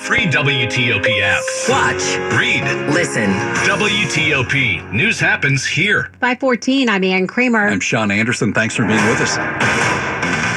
Free WTOP app. Watch. Read. Listen. WTOP. News happens here. 5:14, I'm Ann Kramer. I'm Sean Anderson. Thanks for being with us.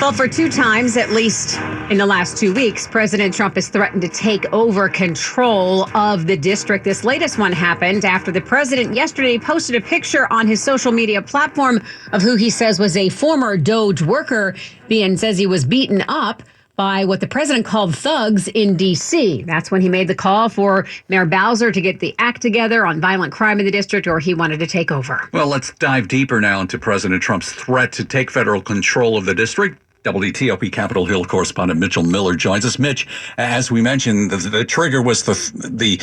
Well, for 2 times, at least in the last 2 weeks, President Trump has threatened to take over control of the district. This latest one happened after the president yesterday posted a picture on his social media platform of who he says was a former Doge worker and says he was beaten up by what the president called thugs in D.C. That's when he made the call for Mayor Bowser to get the act together on violent crime in the district, or he wanted to take over. Well, let's dive deeper now into President Trump's threat to take federal control of the district. WTOP Capitol Hill correspondent Mitchell Miller joins us. Mitch, as we mentioned, the trigger was the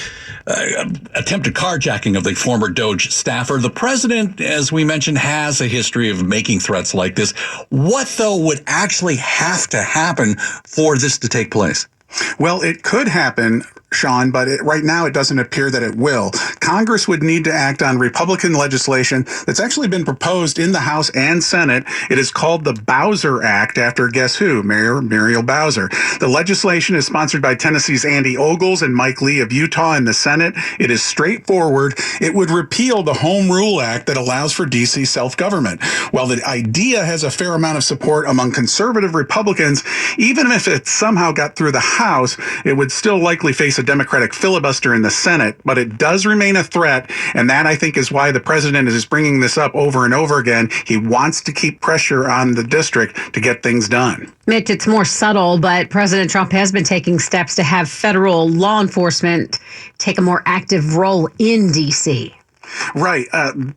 attempted carjacking of the former Doge staffer. The president, as we mentioned, has a history of making threats like this. What, though, would actually have to happen for this to take place? Well, it could happen, Sean, but right now it doesn't appear that it will. Congress would need to act on Republican legislation that's actually been proposed in the House and Senate. It is called the Bowser Act, after guess who? Mayor Muriel Bowser. The legislation is sponsored by Tennessee's Andy Ogles and Mike Lee of Utah in the Senate. It is straightforward. It would repeal the Home Rule Act that allows for D.C. self-government. While the idea has a fair amount of support among conservative Republicans, even if it somehow got through the House, it would still likely face a Democratic filibuster in the Senate, but it does remain a threat, and that, I think, is why the president is bringing this up over and over again. He wants to keep pressure on the district to get things done. Mitch, it's more subtle, but President Trump has been taking steps to have federal law enforcement take a more active role in D.C. Right. And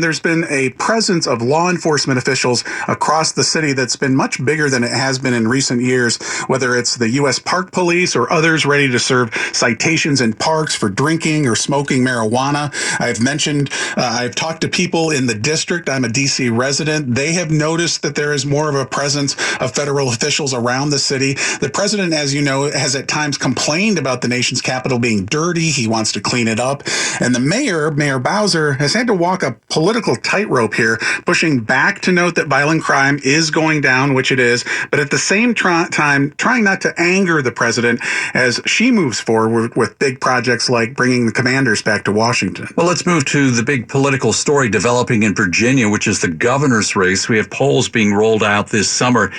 there's been a presence of law enforcement officials across the city that's been much bigger than it has been in recent years, whether it's the U.S. Park Police or others ready to serve citations in parks for drinking or smoking marijuana. I've talked to people in the district. I'm a D.C. resident. They have noticed that there is more of a presence of federal officials around the city. The president, as you know, has at times complained about the nation's capital being dirty. He wants to clean it up. And the Mayor Bowser, has had to walk a political tightrope here, pushing back to note that violent crime is going down, which it is, but at the same time trying not to anger the president as she moves forward with big projects like bringing the commanders back to Washington. Well, let's move to the big political story developing in Virginia, which is the governor's race. We have polls being rolled out this summer,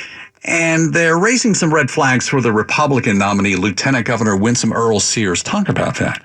and they're raising some red flags for the Republican nominee, Lieutenant Governor Winsome Earl Sears. Talk about that.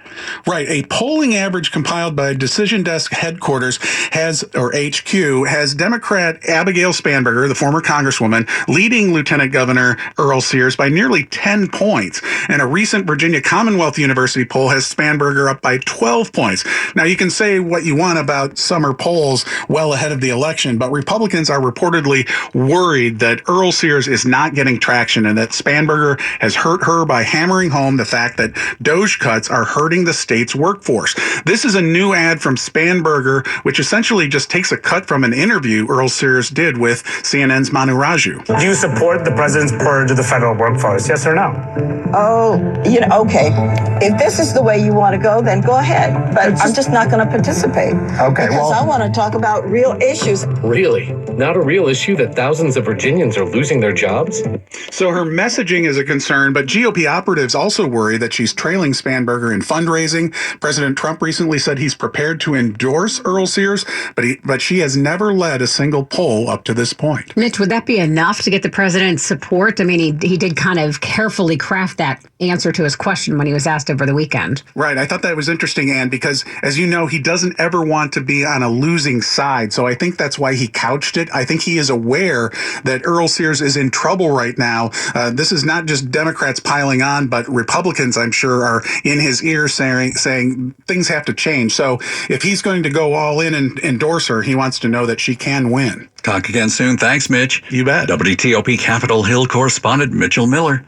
Right. A polling average compiled by Decision Desk Headquarters HQ, has Democrat Abigail Spanberger, the former congresswoman, leading Lieutenant Governor Earl Sears by nearly 10 points. And a recent Virginia Commonwealth University poll has Spanberger up by 12 points. Now, you can say what you want about summer polls well ahead of the election, but Republicans are reportedly worried that Earl Sears is not getting traction and that Spanberger has hurt her by hammering home the fact that Doge cuts are hurting the state's workforce. This is a new ad from Spanberger, which essentially just takes a cut from an interview Earl Sears did with CNN's Manu Raju. Do you support the president's purge of the federal workforce? Yes or no? Oh, okay. If this is the way you want to go, then go ahead. But I'm just not going to participate. Okay, because I want to talk about real issues. Really? Not a real issue that thousands of Virginians are losing their jobs? So her messaging is a concern, but GOP operatives also worry that she's trailing Spanberger in fundraising. President Trump recently said he's prepared to endorse Earl Sears, but she has never led a single poll up to this point. Mitch, would that be enough to get the president's support? I mean, he did kind of carefully craft that answer to his question when he was asked over the weekend. Right. I thought that was interesting, Ann, because as you know, he doesn't ever want to be on a losing side. So I think that's why he couched it. I think he is aware that Earl Sears is in trouble right now. This is not just Democrats piling on, but Republicans, I'm sure, are in his ear saying things have to change. So if he's going to go all in and endorse her, he wants to know that she can win. Talk again soon. Thanks, Mitch. You bet. WTOP Capitol Hill correspondent Mitchell Miller.